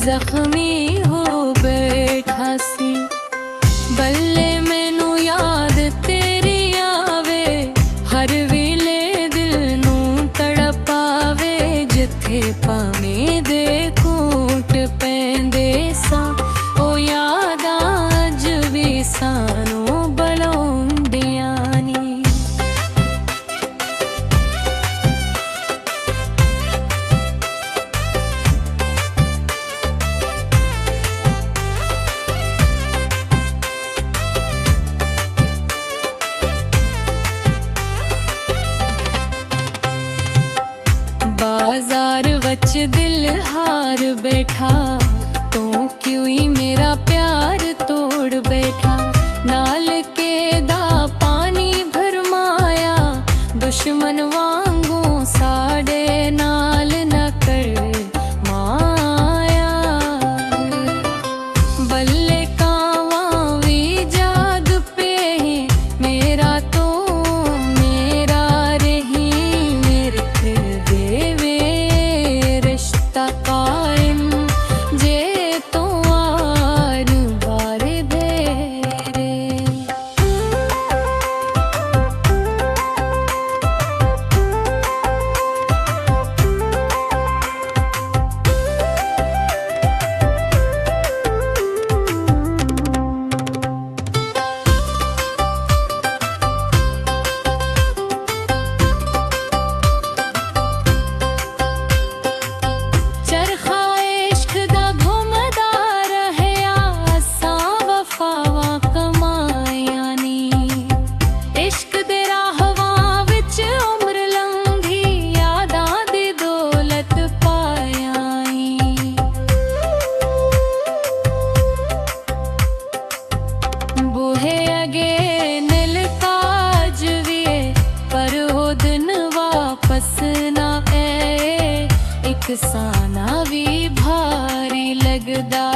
ਜ਼ਖਮੀ ਹੋ ਬੈਠਾ ਸੀ। ਬੱਲੇ ਮੈਨੂੰ ਯਾਦ ਤੇਰੀ ਆਵੇ, ਹਰ ਵੇਲੇ ਦਿਲ ਨੂੰ ਤੜਪਾਵੇ। ਜਿੱਥੇ ਭਾਵੇਂ ਦੇ ਘੂੰਟ ਪੈਂਦੇ ਸਾਂ, ਉਹ ਯਾਦਾਂ ਅੱਜ ਵੀ ਸਾਨੂੰ ਬੁਲਾਉਂਦੀਆਂ ਨੀ। बाजार वच दिल हार बैठा, तू क्यों ही मेरा प्यार तोड़ बैठा। नाल के दा पानी भरमाया, दुश्मन वांगू साडे नाल न कर माया। बल्ले कावां वी जाग पे, मेरा तो मेरा रही मेरे देवे रिश्ता कायम। जे तो आर बारे भेरे चरखा इश्क दा घुमदा रहया, असां वफावां कमाया नी। इश्क दे राहवां विच उम्र लंघी, यादां दी दौलत पाया ई। बूहे अगे नील ताज विए, पर ओ दिन वापस ना आए। एक साना भी भारी लगदा